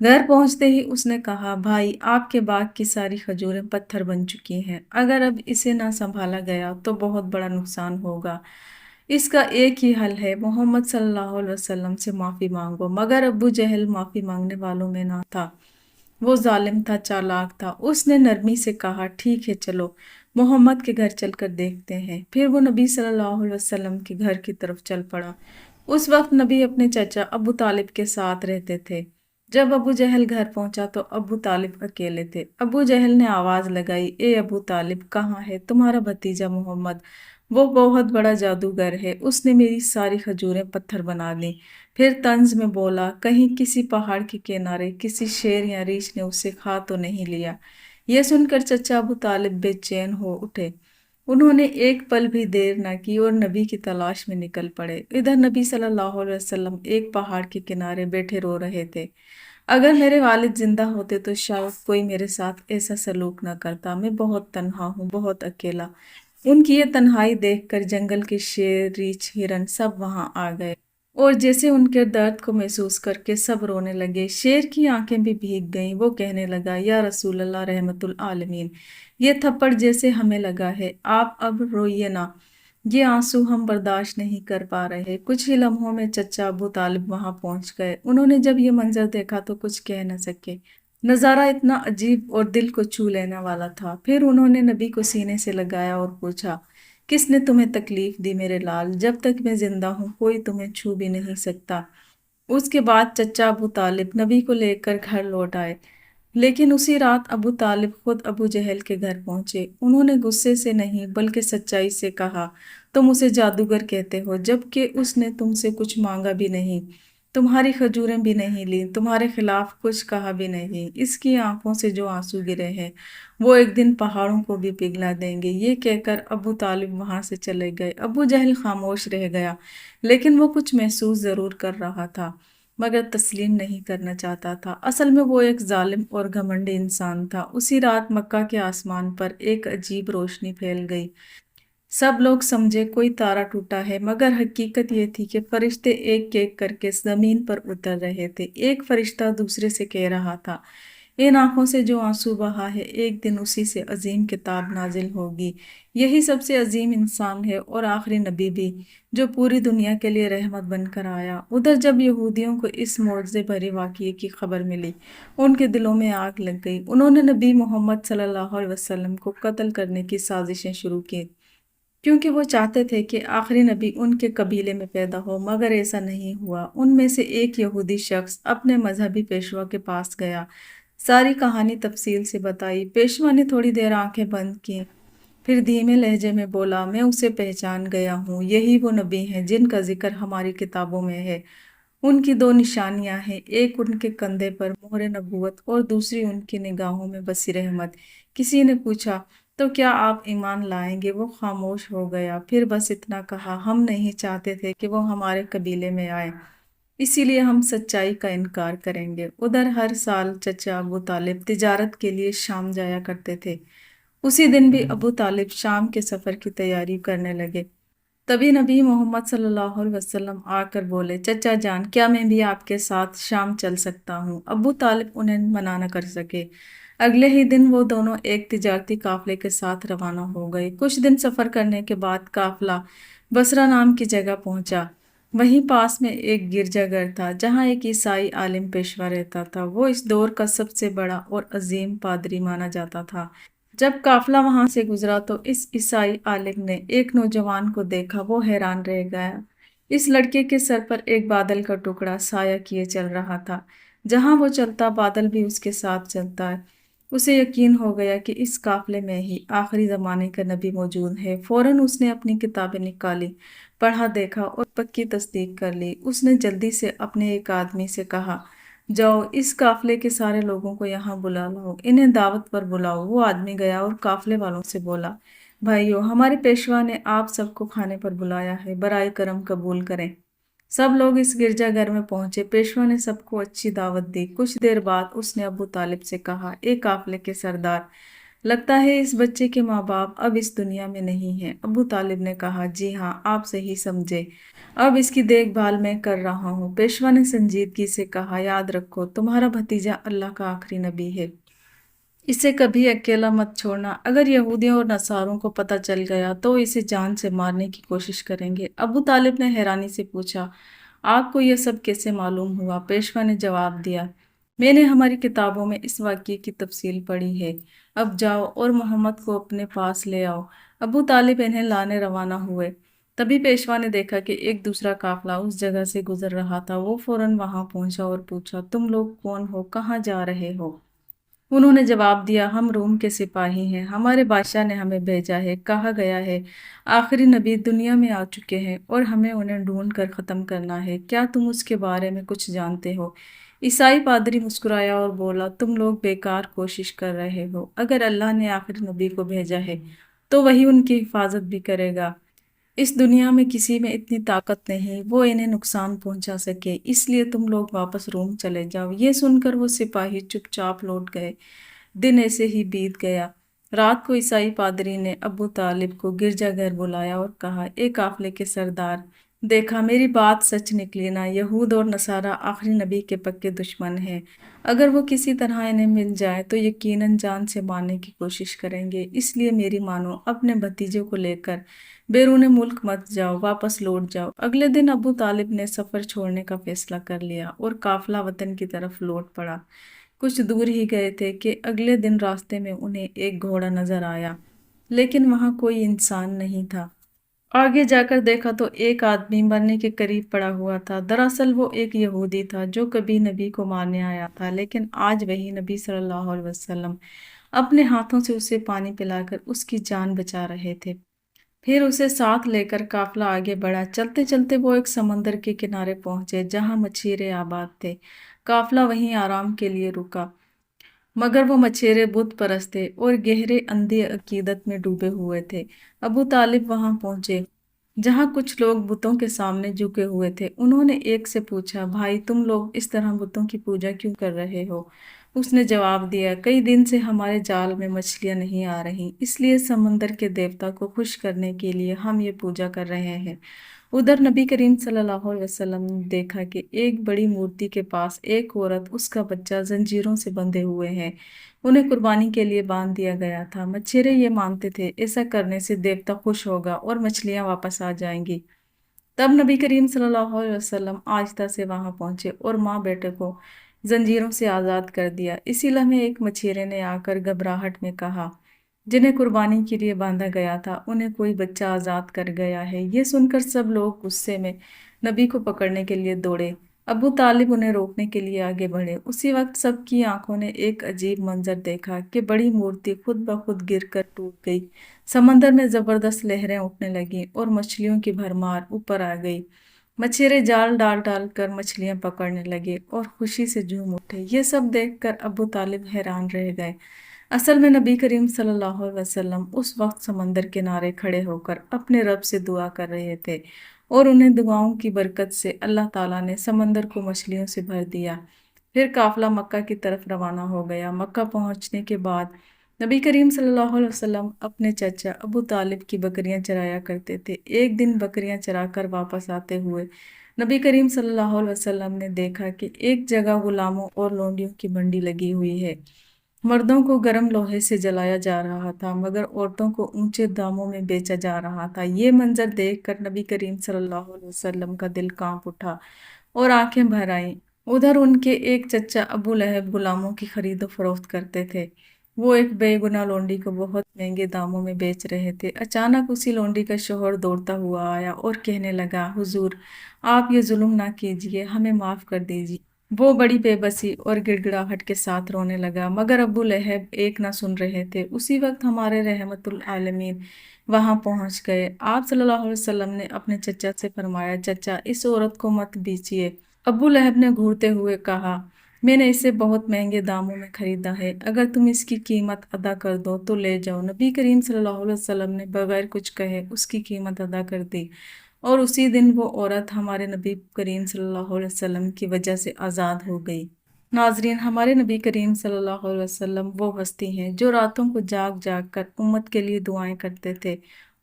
گھر پہنچتے ہی اس نے کہا، بھائی آپ کے باغ کی ساری کھجوریں پتھر بن چکی ہیں، اگر اب اسے نہ سنبھالا گیا تو بہت بڑا نقصان ہوگا۔ اس کا ایک ہی حل ہے، محمد صلی اللہ علیہ وسلم سے معافی مانگو۔ مگر ابو جہل معافی مانگنے والوں میں نہ تھا، وہ ظالم تھا، چالاک تھا۔ اس نے نرمی سے کہا، ٹھیک ہے چلو محمد کے گھر چل کر دیکھتے ہیں۔ پھر وہ نبی صلی اللہ علیہ وسلم کے گھر کی طرف چل پڑا۔ اس وقت نبی اپنے چچا ابو طالب کے ساتھ رہتے تھے۔ جب ابو جہل گھر پہنچا تو ابو طالب اکیلے تھے۔ ابو جہل نے آواز لگائی، اے ابو طالب، کہاں ہے تمہارا بھتیجا محمد؟ وہ بہت بڑا جادوگر ہے، اس نے میری ساری کھجوریں پتھر بنا دیں۔ پھر طنز میں بولا، کہیں کسی پہاڑ کے کنارے کسی شیر یا ریچھ نے اسے کھا تو نہیں لیا؟ یہ سن کر چچا ابو طالب بے چین ہو اٹھے۔ انہوں نے ایک پل بھی دیر نہ کی اور نبی کی تلاش میں نکل پڑے۔ ادھر نبی صلی اللہ علیہ وسلم ایک پہاڑ کے کنارے بیٹھے رو رہے تھے۔ اگر میرے والد زندہ ہوتے تو شاید کوئی میرے ساتھ ایسا سلوک نہ کرتا، میں بہت تنہا ہوں، بہت اکیلا۔ ان کی یہ تنہائی دیکھ کر جنگل کے شیر، ریچھ، ہرن سب وہاں آ گئے اور جیسے ان کے درد کو محسوس کر کے سب رونے لگے۔ شیر کی آنکھیں بھی بھیگ گئیں، وہ کہنے لگا، یا رسول اللہ رحمت العالمین، یہ تھپڑ جیسے ہمیں لگا ہے، آپ اب روئیے نہ، یہ آنسو ہم برداشت نہیں کر پا رہے۔ کچھ ہی لمحوں میں چچا ابو طالب وہاں پہنچ گئے۔ انہوں نے جب یہ منظر دیکھا تو کچھ کہہ نہ سکے، نظارہ اتنا عجیب اور دل کو چھو لینے والا تھا۔ پھر انہوں نے نبی کو سینے سے لگایا اور پوچھا، کس نے تمہیں تکلیف دی میرے لال؟ جب تک میں زندہ ہوں کوئی تمہیں چھو بھی نہیں سکتا۔ اس کے بعد چچا ابو طالب نبی کو لے کر گھر لوٹ آئے، لیکن اسی رات ابو طالب خود ابو جہل کے گھر پہنچے۔ انہوں نے غصے سے نہیں بلکہ سچائی سے کہا، تم اسے جادوگر کہتے ہو جبکہ اس نے تم سے کچھ مانگا بھی نہیں، تمہاری کھجوریں بھی نہیں لی، تمہارے خلاف کچھ کہا بھی نہیں۔ اس کی آنکھوں سے جو آنسو گرے ہیں وہ ایک دن پہاڑوں کو بھی پگھلا دیں گے۔ یہ کہہ کر ابو طالب وہاں سے چلے گئے۔ ابو جہل خاموش رہ گیا، لیکن وہ کچھ محسوس ضرور کر رہا تھا مگر تسلیم نہیں کرنا چاہتا تھا۔ اصل میں وہ ایک ظالم اور گھمنڈی انسان تھا۔ اسی رات مکہ کے آسمان پر ایک عجیب روشنی پھیل گئی۔ سب لوگ سمجھے کوئی تارا ٹوٹا ہے، مگر حقیقت یہ تھی کہ فرشتے ایک ایک کر کے زمین پر اتر رہے تھے۔ ایک فرشتہ دوسرے سے کہہ رہا تھا، ان آنکھوں سے جو آنسو بہا ہے ایک دن اسی سے عظیم کتاب نازل ہوگی۔ یہی سب سے عظیم انسان ہے اور آخری نبی بھی، جو پوری دنیا کے لیے رحمت بن کر آیا۔ ادھر جب یہودیوں کو اس معجزے بھرے واقعے کی خبر ملی، ان کے دلوں میں آگ لگ گئی۔ انہوں نے نبی محمد صلی اللہ علیہ وسلم کو قتل کرنے کی سازشیں شروع کی، کیونکہ وہ چاہتے تھے کہ آخری نبی ان کے قبیلے میں پیدا ہو، مگر ایسا نہیں ہوا۔ ان میں سے ایک یہودی شخص اپنے مذہبی پیشوا کے پاس گیا، ساری کہانی تفصیل سے بتائی۔ پیشوا نے تھوڑی دیر آنکھیں بند کی، پھر دھیمے لہجے میں بولا، میں اسے پہچان گیا ہوں، یہی وہ نبی ہیں جن کا ذکر ہماری کتابوں میں ہے۔ ان کی دو نشانیاں ہیں، ایک ان کے کندھے پر مہر نبوت اور دوسری ان کی نگاہوں میں بسی رحمت۔ کسی نے پوچھا، تو کیا آپ ایمان لائیں گے؟ وہ خاموش ہو گیا، پھر بس اتنا کہا، ہم نہیں چاہتے تھے کہ وہ ہمارے قبیلے میں آئے، اسی لیے ہم سچائی کا انکار کریں گے۔ ادھر ہر سال چچا ابو طالب تجارت کے لیے شام جایا کرتے تھے۔ اسی دن بھی ابو طالب شام کے سفر کی تیاری کرنے لگے۔ تبھی نبی محمد صلی اللہ علیہ وسلم آ کر بولے، چچا جان، کیا میں بھی آپ کے ساتھ شام چل سکتا ہوں؟ ابو طالب انہیں منع نہ کر سکے۔ اگلے ہی دن وہ دونوں ایک تجارتی قافلے کے ساتھ روانہ ہو گئے۔ کچھ دن سفر کرنے کے بعد قافلہ بصرہ نام کی جگہ پہنچا۔ وہیں پاس میں ایک گرجا گھر تھا جہاں ایک عیسائی عالم پیشوا رہتا تھا۔ وہ اس دور کا سب سے بڑا اور عظیم پادری مانا جاتا تھا۔ جب قافلہ وہاں سے گزرا تو اس عیسائی عالم نے ایک نوجوان کو دیکھا، وہ حیران رہ گیا۔ اس لڑکے کے سر پر ایک بادل کا ٹکڑا سایہ کیے چل رہا تھا، جہاں وہ چلتا بادل بھی اس کے ساتھ چلتا ہے۔ اسے یقین ہو گیا کہ اس قافلے میں ہی آخری زمانے کا نبی موجود ہے۔ فوراً اس نے اپنی کتابیں نکالی، پڑھا دیکھا اور پکی تصدیق کر لی۔ اس نے جلدی سے اپنے ایک آدمی سے کہا، جاؤ اس قافلے کے سارے لوگوں کو یہاں بلا لاؤ، انہیں دعوت پر بلاؤ۔ وہ آدمی گیا اور قافلے والوں سے بولا، بھائیو، ہمارے پیشوا نے آپ سب کو کھانے پر بلایا ہے، برائے کرم قبول کریں۔ سب لوگ اس گرجا گھر میں پہنچے۔ پیشوا نے سب کو اچھی دعوت دی۔ کچھ دیر بعد اس نے ابو طالب سے کہا، اے قافلے کے سردار، لگتا ہے اس بچے کے ماں باپ اب اس دنیا میں نہیں ہیں۔ ابو طالب نے کہا، جی ہاں، آپ صحیح سمجھے، اب اس کی دیکھ بھال میں کر رہا ہوں۔ پیشوا نے سنجیدگی سے کہا، یاد رکھو تمہارا بھتیجا اللہ کا آخری نبی ہے، اسے کبھی اکیلا مت چھوڑنا۔ اگر یہودیوں اور نصاروں کو پتہ چل گیا تو اسے جان سے مارنے کی کوشش کریں گے۔ ابو طالب نے حیرانی سے پوچھا، آپ کو یہ سب کیسے معلوم ہوا؟ پیشوا نے جواب دیا، میں نے ہماری کتابوں میں اس واقعے کی تفصیل پڑھی ہے۔ اب جاؤ اور محمد کو اپنے پاس لے آؤ۔ ابو طالب انہیں لانے روانہ ہوئے۔ تبھی پیشوا نے دیکھا کہ ایک دوسرا قافلہ اس جگہ سے گزر رہا تھا۔ وہ فوراً وہاں پہنچا اور پوچھا، تم لوگ کون ہو؟ کہاں جا رہے ہو؟ انہوں نے جواب دیا، ہم روم کے سپاہی ہیں، ہمارے بادشاہ نے ہمیں بھیجا ہے، کہا گیا ہے آخری نبی دنیا میں آ چکے ہیں اور ہمیں انہیں ڈھونڈ کر ختم کرنا ہے۔ کیا تم اس کے بارے میں کچھ جانتے ہو؟ عیسائی پادری مسکرایا اور بولا، تم لوگ بیکار کوشش کر رہے ہو۔ اگر اللہ نے آخری نبی کو بھیجا ہے تو وہی ان کی حفاظت بھی کرے گا۔ اس دنیا میں کسی میں اتنی طاقت نہیں وہ انہیں نقصان پہنچا سکے، اس لیے تم لوگ واپس روم چلے جاؤ۔ یہ سن کر وہ سپاہی چپ چاپ لوٹ گئے۔ دن ایسے ہی بیت گیا۔ رات کو عیسائی پادری نے ابو طالب کو گرجا گھر بلایا اور کہا، اے قافلے کے سردار، دیکھا میری بات سچ نکلی نا؟ یہود اور نصارہ آخری نبی کے پکے دشمن ہیں۔ اگر وہ کسی طرح انہیں مل جائے تو یقیناً جان سے مارنے کی کوشش کریں گے، اس لیے میری مانو، اپنے بھتیجے کو لے کر بیرون ملک مت جاؤ، واپس لوٹ جاؤ۔ اگلے دن ابو طالب نے سفر چھوڑنے کا فیصلہ کر لیا اور قافلہ وطن کی طرف لوٹ پڑا۔ کچھ دور ہی گئے تھے کہ اگلے دن راستے میں انہیں ایک گھوڑا نظر آیا، لیکن وہاں کوئی انسان نہیں تھا۔ آگے جا کر دیکھا تو ایک آدمی مرنے کے قریب پڑا ہوا تھا۔ دراصل وہ ایک یہودی تھا جو کبھی نبی کو مارنے آیا تھا، لیکن آج وہی نبی صلی اللہ علیہ وسلم اپنے ہاتھوں سے اسے پانی پلا کر اس کی جان بچا رہے تھے۔ پھر اسے ساتھ لے کر قافلہ آگے بڑھا۔ چلتے چلتے وہ ایک سمندر کے کنارے پہنچے جہاں مچھیرے آباد تھے۔ قافلہ وہیں آرام کے لیے رکا، مگر وہ مچھیرے بت پرست تھے اور گہرے اندھی عقیدت میں ڈوبے ہوئے تھے۔ ابو طالب وہاں پہنچے جہاں کچھ لوگ بتوں کے سامنے جھکے ہوئے تھے۔ انہوں نے ایک سے پوچھا، بھائی تم لوگ اس طرح بتوں کی پوجا کیوں کر رہے ہو؟ اس نے جواب دیا، کئی دن سے ہمارے جال میں مچھلیاں نہیں آ رہی، اس لیے سمندر کے دیوتا کو خوش کرنے کے لیے ہم یہ پوجا کر رہے ہیں۔ ادھر نبی کریم صلی اللہ علیہ وسلم نے دیکھا کہ ایک بڑی مورتی کے پاس ایک عورت اس کا بچہ زنجیروں سے بندھے ہوئے ہیں، انہیں قربانی کے لیے باندھ دیا گیا تھا۔ مچھیرے یہ مانتے تھے ایسا کرنے سے دیوتا خوش ہوگا اور مچھلیاں واپس آ جائیں گی۔ تب نبی کریم صلی اللہ علیہ وسلم آہستہ سے وہاں پہنچے اور ماں بیٹے کو زنجیروں سے آزاد کر دیا۔ اسی لمحے ایک مچھیرے نے آ کر گھبراہٹ میں کہا، جنہیں قربانی کے لیے باندھا گیا تھا انہیں کوئی بچہ آزاد کر گیا ہے۔ یہ سن کر سب لوگ غصے میں نبی کو پکڑنے کے لیے دوڑے۔ ابو طالب انہیں روکنے کے لیے آگے بڑھے۔ اسی وقت سب کی آنکھوں نے ایک عجیب منظر دیکھا کہ بڑی مورتی خود بخود گر کر ٹوٹ گئی، سمندر میں زبردست لہریں اٹھنے لگیں اور مچھلیوں کی بھرمار اوپر آ گئی۔ مچھیرے جال ڈال ڈال کر مچھلیاں پکڑنے لگے اور خوشی سے جھوم اٹھے۔ یہ سب دیکھ کر ابو طالب حیران رہ گئے۔ اصل میں نبی کریم صلی اللہ علیہ وسلم اس وقت سمندر کنارے کھڑے ہو کر اپنے رب سے دعا کر رہے تھے اور انہیں دعاؤں کی برکت سے اللہ تعالیٰ نے سمندر کو مچھلیوں سے بھر دیا۔ پھر قافلہ مکہ کی طرف روانہ ہو گیا۔ مکہ پہنچنے کے بعد نبی کریم صلی اللہ علیہ وسلم اپنے چچا ابو طالب کی بکریاں چرایا کرتے تھے۔ ایک دن بکریاں چرا کر واپس آتے ہوئے نبی کریم صلی اللہ علیہ وسلم نے دیکھا کہ ایک جگہ غلاموں اور لونڈیوں کی منڈی لگی ہوئی ہے۔ مردوں کو گرم لوہے سے جلایا جا رہا تھا مگر عورتوں کو اونچے داموں میں بیچا جا رہا تھا۔ یہ منظر دیکھ کر نبی کریم صلی اللہ علیہ وسلم کا دل کانپ اٹھا اور آنکھیں بھر آئیں۔ ادھر ان کے ایک چچا ابو لہب غلاموں کی خرید و فروخت کرتے تھے۔ وہ ایک بے گناہ لونڈی کو بہت مہنگے داموں میں بیچ رہے تھے۔ اچانک اسی لونڈی کا شوہر دوڑتا ہوا آیا اور کہنے لگا، حضور آپ یہ ظلم نہ کیجیے، ہمیں معاف کر دیجیے۔ وہ بڑی بے بسی اور گڑ گڑاہٹ کے ساتھ رونے لگا مگر ابو لہب ایک نہ سن رہے تھے۔ اسی وقت ہمارے رحمت العالمین وہاں پہنچ گئے۔ آپ صلی اللہ علیہ وسلم نے اپنے چچا سے فرمایا، چچا اس عورت کو مت بیچیے۔ ابو لہب نے گھورتے ہوئے کہا، میں نے اسے بہت مہنگے داموں میں خریدا ہے، اگر تم اس کی قیمت ادا کر دو تو لے جاؤ۔ نبی کریم صلی اللہ علیہ وسلم نے بغیر کچھ کہے اس کی قیمت ادا کر دی اور اسی دن وہ عورت ہمارے نبی کریم صلی اللہ علیہ وسلم کی وجہ سے آزاد ہو گئی۔ ناظرین، ہمارے نبی کریم صلی اللہ علیہ وسلم وہ ہستی ہیں جو راتوں کو جاگ جاگ کر امت کے لیے دعائیں کرتے تھے۔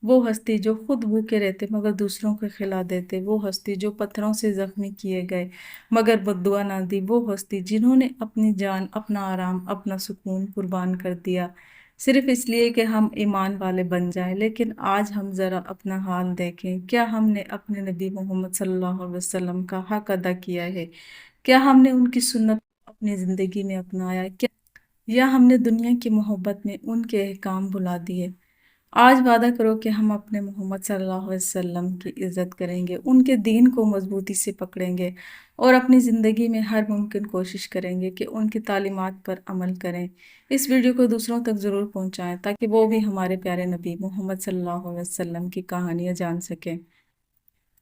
وہ ہستی جو خود بھوکے رہتے مگر دوسروں کو کھلا دیتے۔ وہ ہستی جو پتھروں سے زخمی کیے گئے مگر بددعا نہ دی۔ وہ ہستی جنہوں نے اپنی جان، اپنا آرام، اپنا سکون قربان کر دیا صرف اس لیے کہ ہم ایمان والے بن جائیں۔ لیکن آج ہم ذرا اپنا حال دیکھیں۔ کیا ہم نے اپنے نبی محمد صلی اللہ علیہ وسلم کا حق ادا کیا ہے؟ کیا ہم نے ان کی سنت اپنی زندگی میں اپنایا؟ کیا یا ہم نے دنیا کی محبت میں ان کے احکام بھلا دیے؟ آج وعدہ کرو کہ ہم اپنے محمد صلی اللہ علیہ وسلم کی عزت کریں گے، ان کے دین کو مضبوطی سے پکڑیں گے اور اپنی زندگی میں ہر ممکن کوشش کریں گے کہ ان کی تعلیمات پر عمل کریں۔ اس ویڈیو کو دوسروں تک ضرور پہنچائیں تاکہ وہ بھی ہمارے پیارے نبی محمد صلی اللہ علیہ وسلم کی کہانیاں جان سکیں۔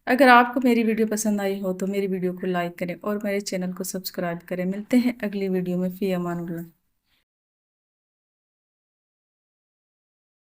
اگر آپ کو میری ویڈیو پسند آئی ہو تو میری ویڈیو کو لائک کریں اور میرے چینل کو سبسکرائب کریں۔ ملتے ہیں اگلی ویڈیو میں، فی امان اللہ۔